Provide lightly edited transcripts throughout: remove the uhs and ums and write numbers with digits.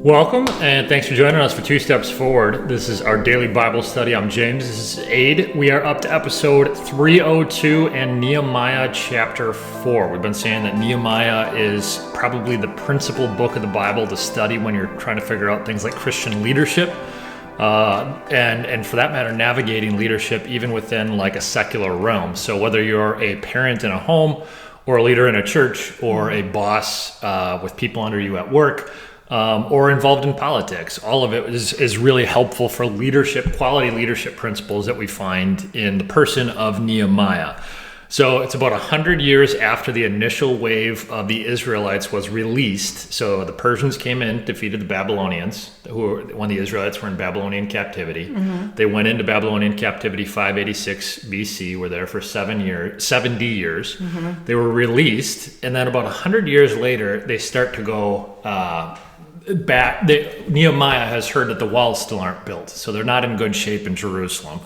Welcome, and thanks for joining us for Two Steps Forward. This is our daily Bible study. I'm James. This is Aid. We are up to episode 302 and Nehemiah chapter 4. We've been saying that Nehemiah is probably the principal book of the Bible to study when you're trying to figure out things like Christian leadership, and for that matter, navigating leadership even within like a secular realm. So whether you're a parent in a home, or a leader in a church, or a boss with people under you at work, or involved in politics. All of it is really helpful for leadership, quality leadership principles that we find in the person of Nehemiah. So it's about 100 years after the initial wave of the Israelites was released. So the Persians came in, defeated the Babylonians, when the Israelites were in Babylonian captivity. Mm-hmm. They went into Babylonian captivity 586 BC, were there for 70 years. Mm-hmm. They were released, and then about 100 years later, they start to go back. Nehemiah has heard that the walls still aren't built, so they're not in good shape in Jerusalem.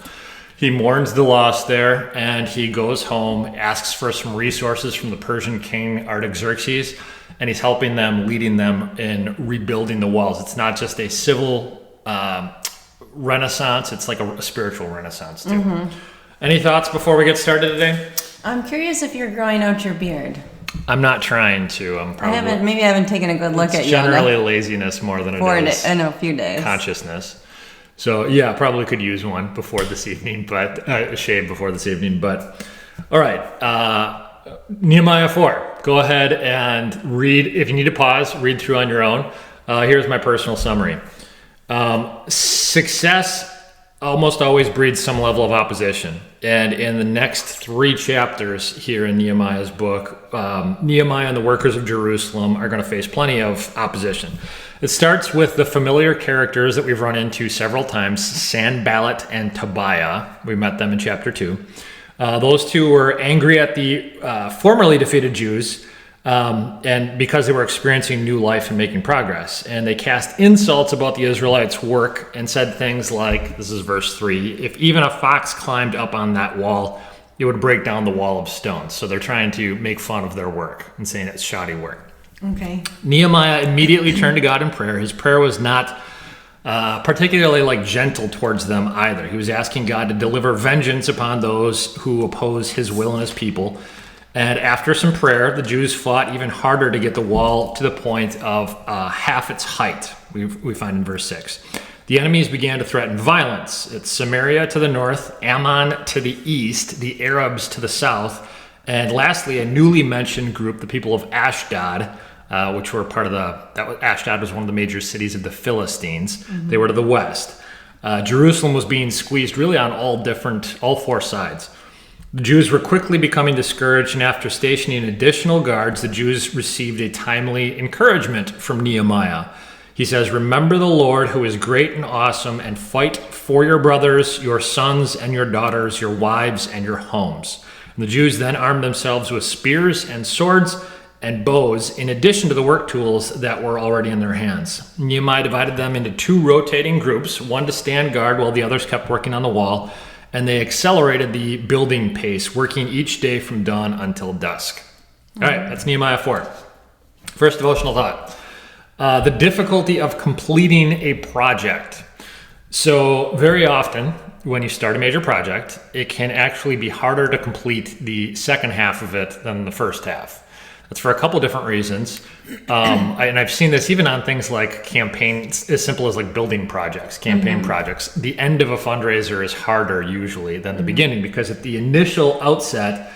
He mourns the loss there, and he goes home, asks for some resources from the Persian king Artaxerxes, and he's helping them, leading them in rebuilding the walls. It's not just a civil renaissance, it's like a spiritual renaissance too. Mm-hmm. Any thoughts before we get started today? I'm curious if you're growing out your beard. I'm not trying to. I haven't taken a good look at you. It's generally laziness more than it is a few days. Consciousness. So yeah, probably could use one before this evening, but a shave before this evening. But all right, Nehemiah 4. Go ahead and read. If you need to pause, read through on your own. Here's my personal summary. Success almost always breeds some level of opposition. And in the next 3 chapters here in Nehemiah's book, Nehemiah and the workers of Jerusalem are going to face plenty of opposition. It starts with the familiar characters that we've run into several times, Sanballat and Tobiah. We met them in chapter 2. Those two were angry at the formerly defeated Jews, and because they were experiencing new life and making progress. And they cast insults about the Israelites' work and said things like, this is verse 3, if even a fox climbed up on that wall, it would break down the wall of stones. So they're trying to make fun of their work and saying it's shoddy work. Okay. Nehemiah immediately turned to God in prayer. His prayer was not particularly gentle towards them either. He was asking God to deliver vengeance upon those who oppose his will and his people. And after some prayer, the Jews fought even harder to get the wall to the point of half its height, we find in verse 6. The enemies began to threaten violence. It's Samaria to the north, Ammon to the east, the Arabs to the south, and lastly, a newly mentioned group, the people of Ashdod, which were part of Ashdod was one of the major cities of the Philistines. Mm-hmm. They were to the west. Jerusalem was being squeezed really on all 4 sides. The Jews were quickly becoming discouraged, and after stationing additional guards, the Jews received a timely encouragement from Nehemiah. He says, remember the Lord who is great and awesome, and fight for your brothers, your sons and your daughters, your wives and your homes. And the Jews then armed themselves with spears and swords and bows, in addition to the work tools that were already in their hands. Nehemiah divided them into 2 rotating groups, one to stand guard while the others kept working on the wall, and they accelerated the building pace, working each day from dawn until dusk. All right, that's Nehemiah 4. First devotional thought. The difficulty of completing a project. So very often, when you start a major project, it can actually be harder to complete the second half of it than the first half. That's for a couple different reasons. And I've seen this even on things like campaigns, as simple as building projects, campaign projects. The end of a fundraiser is harder usually than the beginning, because at the initial outset,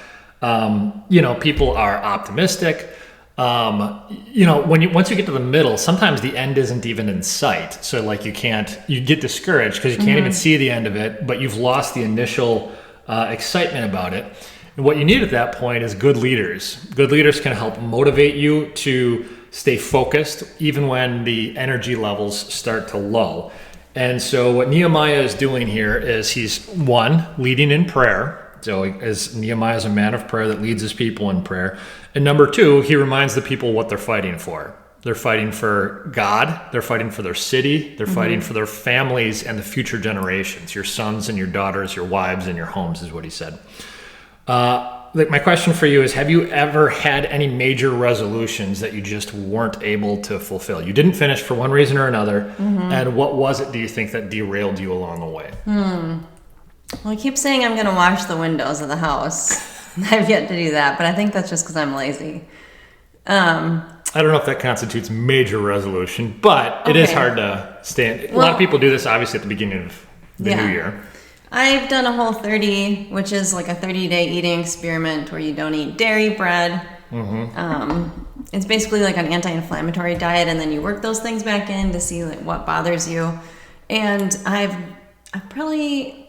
people are optimistic. Once you get to the middle, sometimes the end isn't even in sight. So you get discouraged because you can't even see the end of it, but you've lost the initial excitement about it. And what you need at that point is good leaders. Good leaders can help motivate you to stay focused even when the energy levels start to lull. And so what Nehemiah is doing here is he's, 1, leading in prayer. So as Nehemiah is a man of prayer that leads his people in prayer. And number 2, he reminds the people what they're fighting for. They're fighting for God. They're fighting for their city. They're fighting for their families and the future generations. Your sons and your daughters, your wives and your homes is what he said. my question for you is, have you ever had any major resolutions that you just weren't able to fulfill? You didn't finish for one reason or another. And what was it, do you think, that derailed you along the way? Well, I keep saying I'm going to wash the windows of the house. I've yet to do that, but I think that's just because I'm lazy. I don't know if that constitutes major resolution, but it is hard to stand. A lot of people do this, obviously, at the beginning of the new year. I've done a Whole 30, which is like a 30-day eating experiment where you don't eat dairy, bread. It's basically like an anti-inflammatory diet, and then you work those things back in to see like what bothers you. And I've probably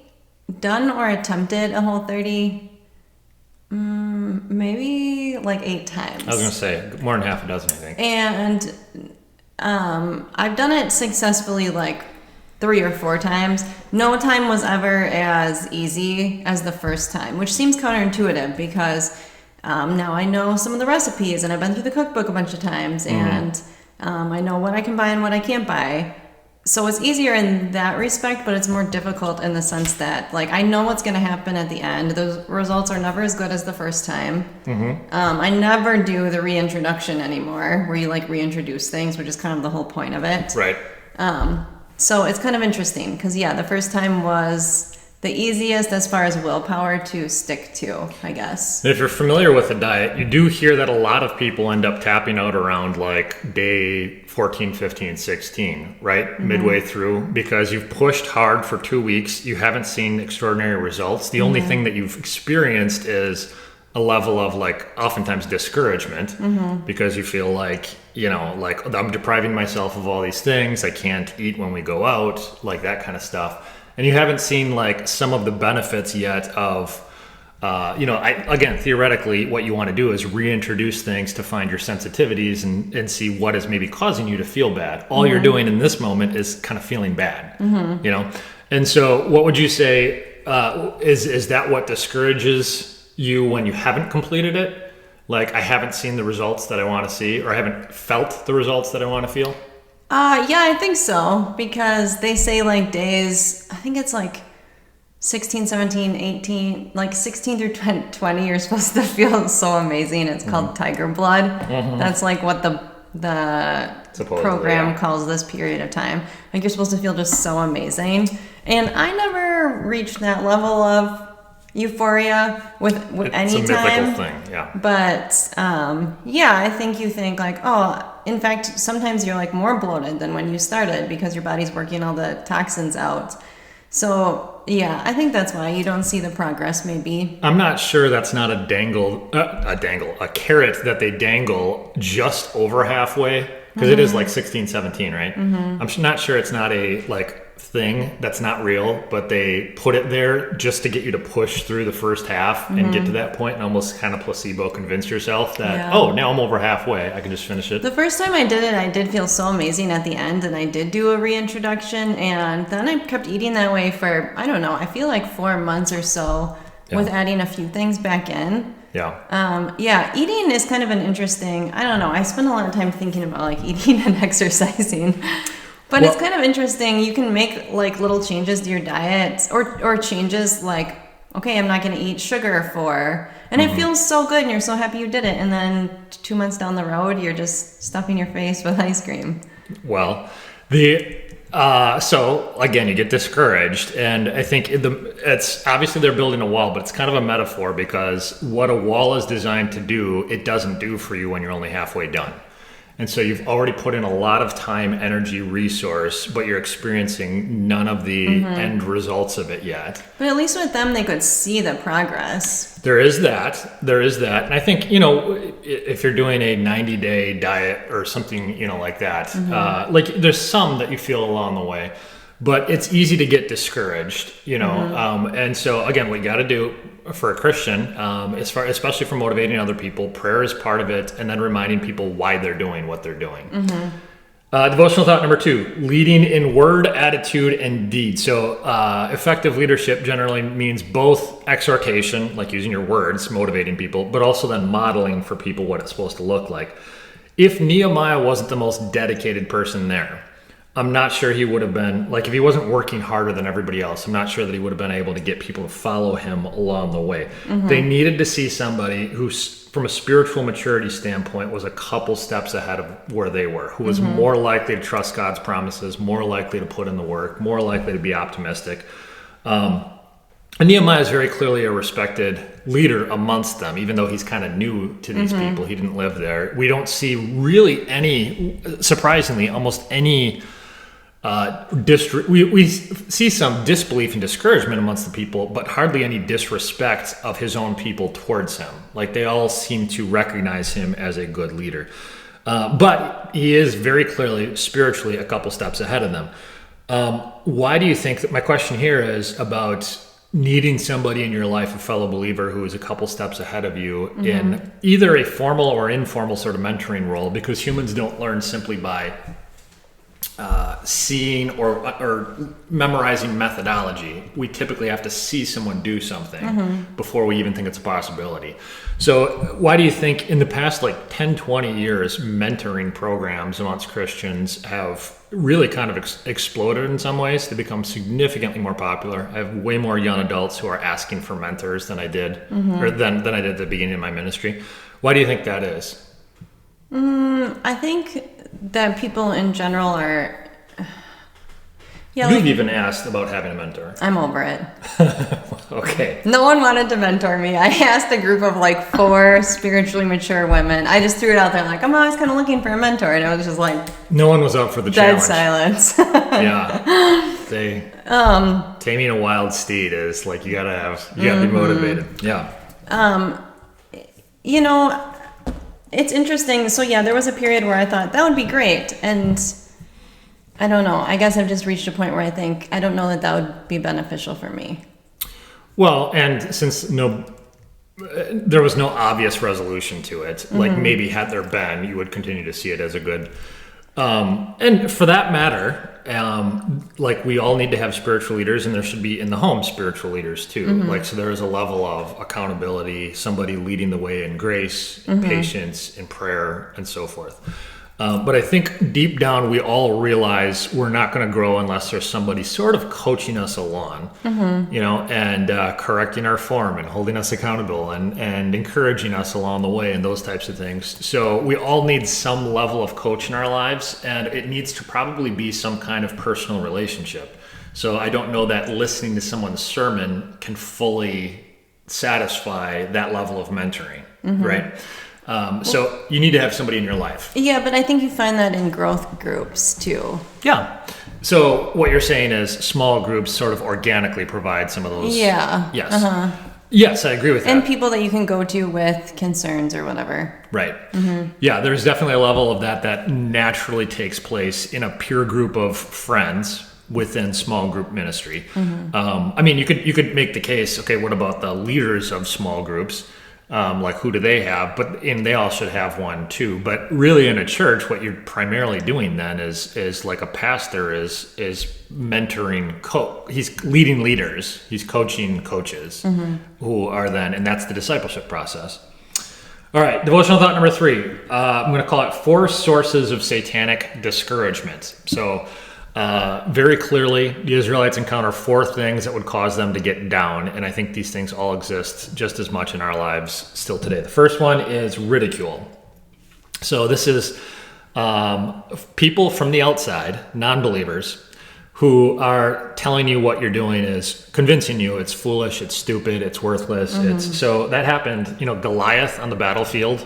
done or attempted a Whole 30 maybe like 8 times. I was going to say more than half a dozen, I think. And I've done it successfully like 3 or 4 times. No time was ever as easy as the first time, which seems counterintuitive because now I know some of the recipes and I've been through the cookbook a bunch of times and I know what I can buy and what I can't buy. So it's easier in that respect, but it's more difficult in the sense that like I know what's going to happen at the end. Those results are never as good as the first time. I never do the reintroduction anymore where you like reintroduce things, which is kind of the whole point of it. Right. So it's kind of interesting because, the first time was the easiest as far as willpower to stick to, I guess. If you're familiar with the diet, you do hear that a lot of people end up tapping out around like day 14, 15, 16, right? Midway through, because you've pushed hard for 2 weeks. You haven't seen extraordinary results. The only thing that you've experienced is a level of like oftentimes discouragement because you feel like, like I'm depriving myself of all these things. I can't eat when we go out, like that kind of stuff. And you haven't seen like some of the benefits yet of, again, theoretically, what you want to do is reintroduce things to find your sensitivities and see what is maybe causing you to feel bad. All you're doing in this moment is kind of feeling bad, And so what would you say, is that what discourages you when you haven't completed it? Like, I haven't seen the results that I want to see, or I haven't felt the results that I want to feel? Yeah, I think so, because they say like days, I think it's like 16, 17, 18, like 16 through 20, you're supposed to feel so amazing. It's called tiger blood. That's like what the program calls this period of time. Like you're supposed to feel just so amazing. And I never reached that level of euphoria with any time. It's a mythical thing, yeah. But I think you think like, in fact, sometimes you're like more bloated than when you started because your body's working all the toxins out. So I think that's why you don't see the progress. Maybe I'm not sure that's not a carrot that they dangle just over halfway, because it is like 16, 17, right? I'm not sure it's not a like thing that's not real, but they put it there just to get you to push through the first half and get to that point and almost kind of placebo convince yourself that now I'm over halfway, I can just finish it. The first time I did it, I did feel so amazing at the end, and I did do a reintroduction, and then I kept eating that way for I don't know, I feel like 4 months or so with adding a few things back in. Eating is kind of an interesting, I don't know, I spend a lot of time thinking about like eating and exercising. But it's kind of interesting. You can make like little changes to your diet or changes like, okay, I'm not going to eat sugar and it feels so good and you're so happy you did it. And then 2 months down the road, you're just stuffing your face with ice cream. Well, so again, you get discouraged, and I think it's obviously they're building a wall, but it's kind of a metaphor because what a wall is designed to do, it doesn't do for you when you're only halfway done. And so you've already put in a lot of time, energy, resource, but you're experiencing none of the end results of it yet. But at least with them, they could see the progress. There is that. And I think, if you're doing a 90-day diet or something, like that, like there's some that you feel along the way, but it's easy to get discouraged, and so again, what you got to do for a Christian, especially for motivating other people, prayer is part of it, and then reminding people why they're doing what they're doing. Devotional thought number 2, leading in word, attitude, and deed. So effective leadership generally means both exhortation, like using your words, motivating people, but also then modeling for people what it's supposed to look like. If Nehemiah wasn't the most dedicated person there, I'm not sure he would have been, like, if he wasn't working harder than everybody else, I'm not sure that he would have been able to get people to follow him along the way. They needed to see somebody who, from a spiritual maturity standpoint, was a couple steps ahead of where they were, who was more likely to trust God's promises, more likely to put in the work, more likely to be optimistic. And Nehemiah is very clearly a respected leader amongst them, even though he's kind of new to these people. He didn't live there. We don't see really any, surprisingly, almost any we see some disbelief and discouragement amongst the people, but hardly any disrespect of his own people towards him. Like, they all seem to recognize him as a good leader. But he is very clearly spiritually a couple steps ahead of them. Why do you think that, my question here is about needing somebody in your life, a fellow believer who is a couple steps ahead of you in either a formal or informal sort of mentoring role, because humans don't learn simply by seeing or memorizing methodology. We typically have to see someone do something before we even think it's a possibility. So why do you think in the past 10, 20 years, mentoring programs amongst Christians have really kind of exploded in some ways to become significantly more popular? I have way more young adults who are asking for mentors than I did, or than I did at the beginning of my ministry. Why do you think that is? I think that people in general are... You've even asked about having a mentor. I'm over it. Okay. No one wanted to mentor me. I asked a group of 4 spiritually mature women. I just threw it out there I'm always kind of looking for a mentor. And it was just no one was up for the dead challenge. silence. Yeah. Taming a wild steed is you gotta be motivated. Yeah. It's interesting. So yeah, there was a period where I thought that would be great. And I don't know. I guess I've just reached a point where I think I don't know that would be beneficial for me. Well, and since there was no obvious resolution to it, maybe had there been, you would continue to see it as a good. And for that matter, we all need to have spiritual leaders, and there should be in the home spiritual leaders too. So there is a level of accountability, somebody leading the way in grace, in patience, in prayer, and so forth. But I think deep down we all realize we're not going to grow unless there's somebody sort of coaching us along, and correcting our form and holding us accountable and encouraging us along the way and those types of things. So we all need some level of coach in our lives, and it needs to probably be some kind of personal relationship. So I don't know that listening to someone's sermon can fully satisfy that level of mentoring, right? So you need to have somebody in your life. Yeah, but I think you find that in growth groups too. Yeah. So what you're saying is small groups sort of organically provide some of those. Yeah. Yes. Yes, I agree with that. And people that you can go to with concerns or whatever. Right. Yeah, there's definitely a level of that naturally takes place in a peer group of friends within small group ministry. I mean, you could make the case, okay, what about the leaders of small groups? Who do they have? And they all should have one too. But really, in a church, what you're primarily doing then is like a pastor is mentoring. He's leading leaders. He's coaching coaches who are then, and that's the discipleship process. All right, devotional thought number 3. I'm going to call it 4 sources of satanic discouragement. So. Very clearly, the Israelites encounter 4 things that would cause them to get down, and I think these things all exist just as much in our lives still today. The first one is ridicule. So this is people from the outside, non-believers, who are telling you what you're doing is convincing you it's foolish, it's stupid, it's worthless. So that happened, Goliath on the battlefield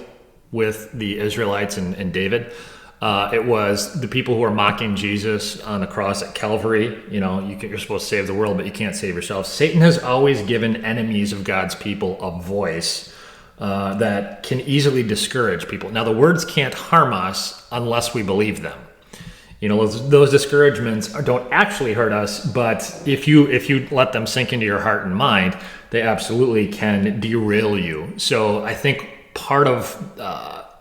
with the Israelites and David. It was the people who were mocking Jesus on the cross at Calvary. You're supposed to save the world, but you can't save yourself. Satan has always given enemies of God's people a voice that can easily discourage people. Now, the words can't harm us unless we believe them. Those discouragements don't actually hurt us, but if you let them sink into your heart and mind, they absolutely can derail you. So I think part of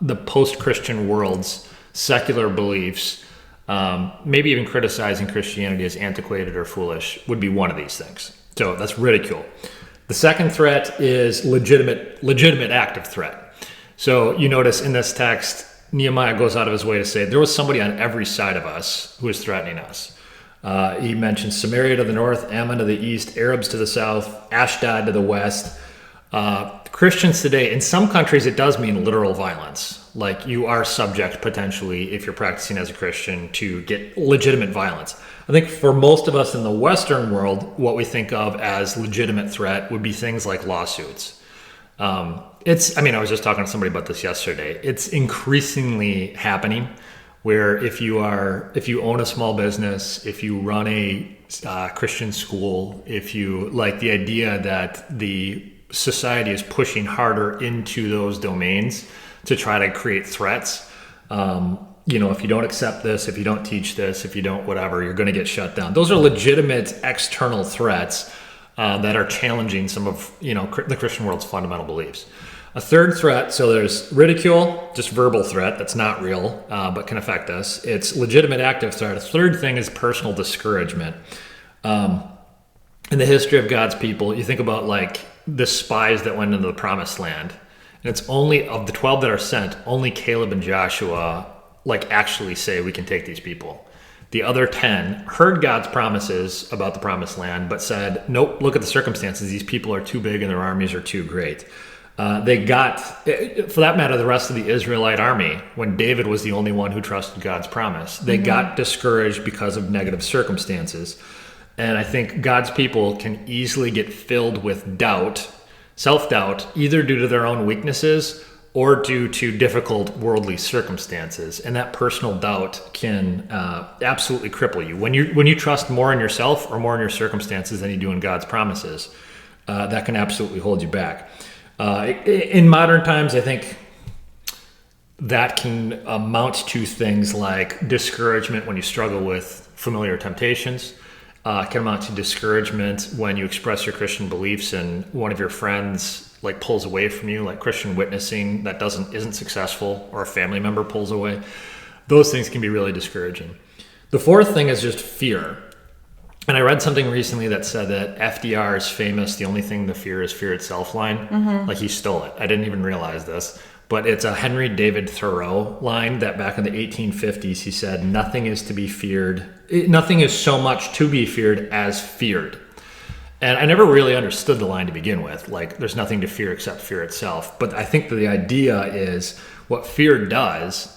the post-Christian world's secular beliefs, maybe even criticizing Christianity as antiquated or foolish, would be one of these things. So that's ridicule. The second threat is legitimate active threat. So you notice in this text, Nehemiah goes out of his way to say there was somebody on every side of us who was threatening us. He mentions Samaria to the north, Ammon to the east, Arabs to the south, Ashdod to the west. Christians today, in some countries, it does mean literal violence. Like you are subject potentially, if you're practicing as a Christian, to get legitimate violence. I think for most of us in the Western world, what we think of as legitimate threat would be things like lawsuits. I was just talking to somebody about this yesterday. It's increasingly happening where if you own a small business, if you run a Christian school, if you like the idea that the society is pushing harder into those domains to try to create threats. If you don't accept this, if you don't teach this, if you don't whatever, you're going to get shut down. Those are legitimate external threats that are challenging some of the Christian world's fundamental beliefs. A third threat, so there's ridicule, just verbal threat that's not real but can affect us. It's legitimate active threat. A third thing is personal discouragement. In the history of God's people, you think about like the spies that went into the promised land. And it's only of the 12 that are sent, only Caleb and Joshua like actually say we can take these people. The other 10 heard God's promises about the promised land, but said, nope, look at the circumstances. These people are too big and their armies are too great. They got, for that matter, the rest of the Israelite army, when David was the only one who trusted God's promise, they got discouraged because of negative circumstances. And I think God's people can easily get filled with doubt, self-doubt, either due to their own weaknesses or due to difficult worldly circumstances. And that personal doubt can absolutely cripple you. When you trust more in yourself or more in your circumstances than you do in God's promises, that can absolutely hold you back. In modern times, I think that can amount to things like discouragement when you struggle with familiar temptations. Can amount to discouragement when you express your Christian beliefs and one of your friends like pulls away from you, like Christian witnessing that isn't successful, or a family member pulls away. Those things can be really discouraging. The fourth thing is just fear. And I read something recently that said that FDR's famous "the only thing to fear is fear itself" line. Like he stole it. I didn't even realize this. But it's a Henry David Thoreau line that back in the 1850s, he said, nothing is so much to be feared as feared. And I never really understood the line to begin with. Like, there's nothing to fear except fear itself. But I think that the idea is what fear does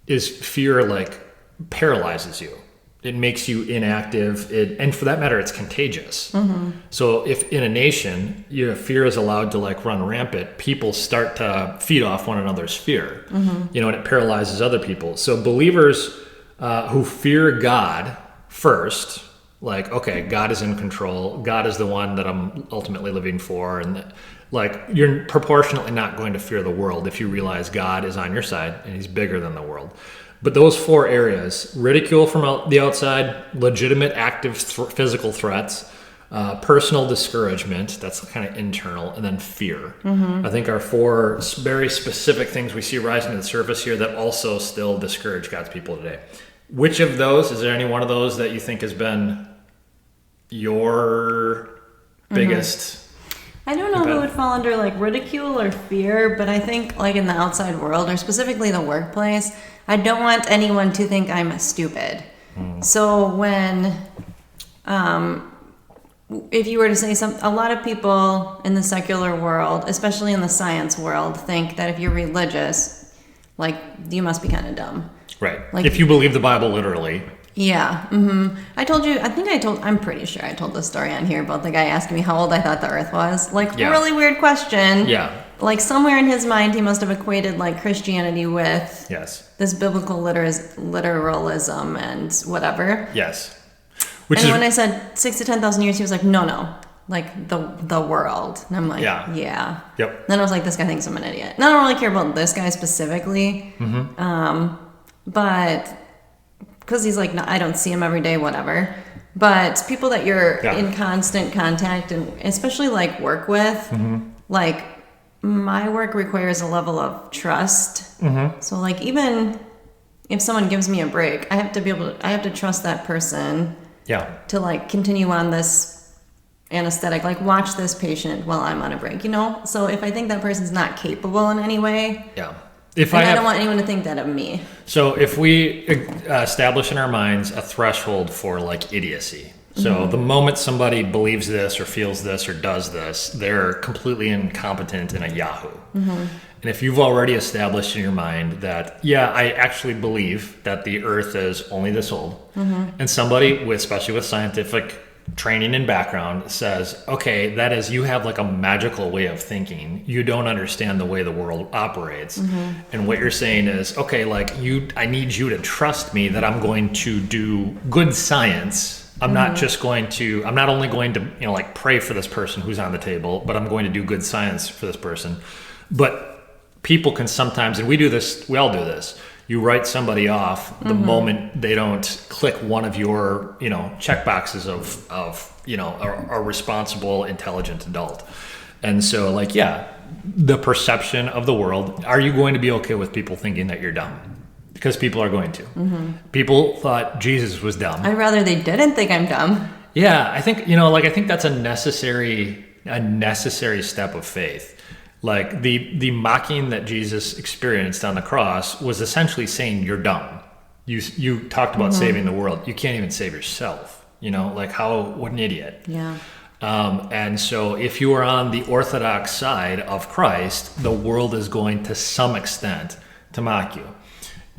is fear, like, paralyzes you. It makes you inactive, and for that matter, it's contagious. So if in a nation, your fear is allowed to like run rampant, people start to feed off one another's fear, and it paralyzes other people. So believers who fear God first, like, okay, God is in control, God is the one that I'm ultimately living for, and like you're proportionately not going to fear the world if you realize God is on your side and he's bigger than the world. But those four areas, ridicule from the outside, legitimate active physical threats, personal discouragement, that's kind of internal, and then fear. I think are four very specific things we see rising to the surface here that also still discourage God's people today. Which of those, is there any one of those that you think has been your biggest... I don't know who would fall under like ridicule or fear, but I think like in the outside world or specifically the workplace, I don't want anyone to think I'm stupid. So when, if you were to say something, a lot of people in the secular world, especially in the science world, think that if you're religious, like you must be kind of dumb. Right. Like, if you believe the Bible literally. Yeah. I'm pretty sure I told this story on here about the guy asking me how old I thought the earth was. Like, really weird question. Yeah. Like, somewhere in his mind, he must have equated, like, Christianity with this biblical literalism and whatever. Yes. When I said 6 to 10,000 years, he was like, no. Like, the world. And I'm like, yeah. Yep. Then I was like, this guy thinks I'm an idiot. And I don't really care about this guy specifically. But... because he's like, no, I don't see him every day, whatever. But people that you're in constant contact and especially like work with, like my work requires a level of trust. So like even if someone gives me a break, I have to trust that person to like continue on this anesthetic, like watch this patient while I'm on a break, So if I think that person's not capable in any way, I don't want anyone to think that of me. So if we establish in our minds a threshold for like idiocy, so the moment somebody believes this or feels this or does this, they're completely incompetent and a yahoo. And if you've already established in your mind that, yeah, I actually believe that the earth is only this old, and somebody, especially with scientific training and background, says, okay, that is, you have like a magical way of thinking. You don't understand the way the world operates. And what you're saying is, okay, like I need you to trust me that I'm going to do good science. I'm not only going to, like pray for this person who's on the table, but I'm going to do good science for this person. But people can sometimes, and we all do this, you write somebody off the moment they don't click one of your, check boxes of a responsible, intelligent adult. And so like, yeah, the perception of the world, are you going to be okay with people thinking that you're dumb? Because people are going to. People thought Jesus was dumb. I'd rather they didn't think I'm dumb. Yeah, I think, I think that's a necessary step of faith. Like the mocking that Jesus experienced on the cross was essentially saying you're dumb. You talked about saving the world. You can't even save yourself. Like what an idiot. Yeah. And so if you are on the orthodox side of Christ, the world is going to some extent to mock you.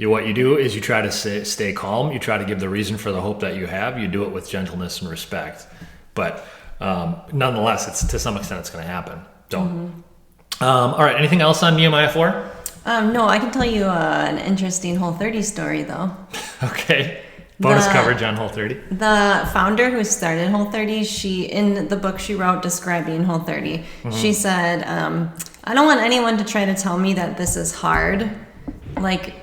What you do is you try to stay calm. You try to give the reason for the hope that you have. You do it with gentleness and respect. But nonetheless, to some extent, it's going to happen. So. All right. Anything else on Nehemiah 4? No, I can tell you an interesting Whole30 story, though. Okay. Bonus coverage on Whole30. The founder who started Whole30, in the book she wrote describing Whole30, she said, I don't want anyone to try to tell me that this is hard. Like,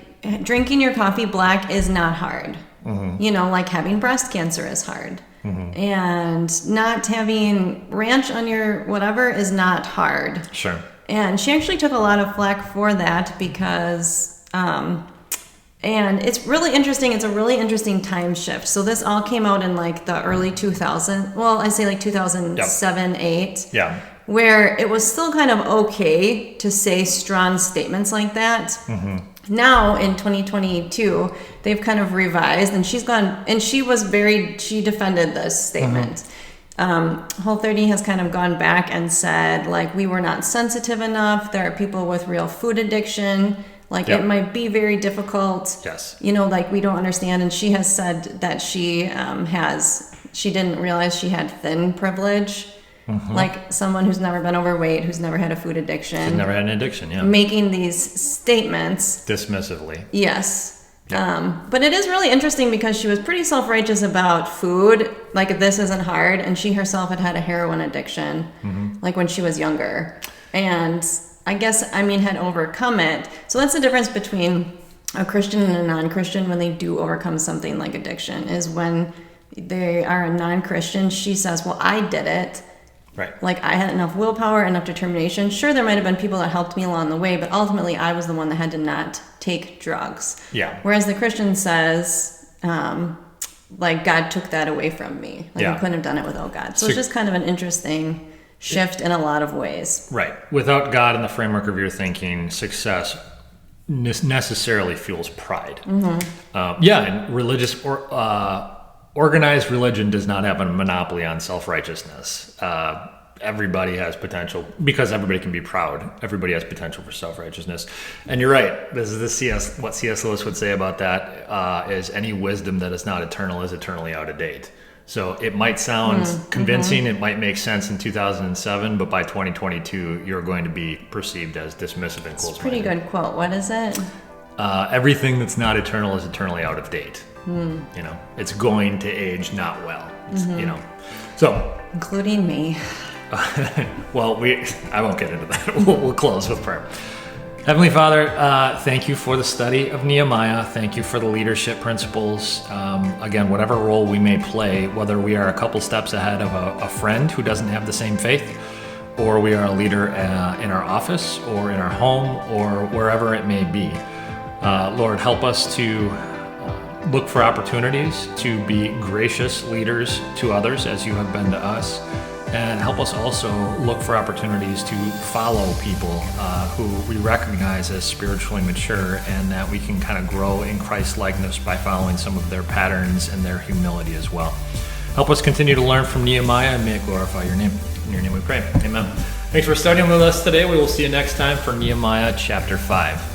drinking your coffee black is not hard. Like having breast cancer is hard. And not having ranch on your whatever is not hard. Sure. And she actually took a lot of flack for that because, and it's really interesting. It's a really interesting time shift. So this all came out in like the early 2000s. Well, I say like 2007, 8. Yeah. Where it was still kind of okay to say strong statements like that. Now in 2022, they've kind of revised, and she's gone, and she defended this statement. Whole30 has kind of gone back and said, like, we were not sensitive enough. There are people with real food addiction. Like, it might be very difficult. Yes. Like, we don't understand. And she has said that she didn't realize she had thin privilege. Like someone who's never been overweight, who's never had a food addiction. She's never had an addiction, yeah. Making these statements. Dismissively. Yes. But it is really interesting because she was pretty self-righteous about food. Like, this isn't hard. And she herself had a heroin addiction, like when she was younger. And I guess, had overcome it. So that's the difference between a Christian and a non-Christian when they do overcome something like addiction, is when they are a non-Christian, she says, well, I did it. Right. Like, I had enough willpower, enough determination. Sure, there might have been people that helped me along the way, but ultimately I was the one that had to not take drugs. Yeah. Whereas the Christian says, like, God took that away from me. Like, I couldn't have done it without God. So it's just kind of an interesting shift in a lot of ways. Right. Without God in the framework of your thinking, success necessarily fuels pride. And religious organized religion does not have a monopoly on self-righteousness. Everybody has potential, because everybody can be proud. Everybody has potential for self-righteousness. And you're right. This is what C.S. Lewis would say about that, is any wisdom that is not eternal is eternally out of date. So it might sound convincing. It might make sense in 2007, but by 2022, you're going to be perceived as dismissive and close-minded. It's a pretty good quote. What is it? Everything that's not eternal is eternally out of date. It's going to age not well. So, including me. Well, I won't get into that. We'll close with prayer. Heavenly Father, thank you for the study of Nehemiah. Thank you for the leadership principles. Again, whatever role we may play, whether we are a couple steps ahead of a friend who doesn't have the same faith, or we are a leader in our office or in our home or wherever it may be. Lord, help us to look for opportunities to be gracious leaders to others as you have been to us, And help us also look for opportunities to follow people who we recognize as spiritually mature, and that we can kind of grow in Christ likeness by following some of their patterns and their humility as well. Help us continue to learn from Nehemiah, and may it glorify your name. In your name we pray. Amen. Thanks for studying with us today. We will see you next time for Nehemiah chapter 5.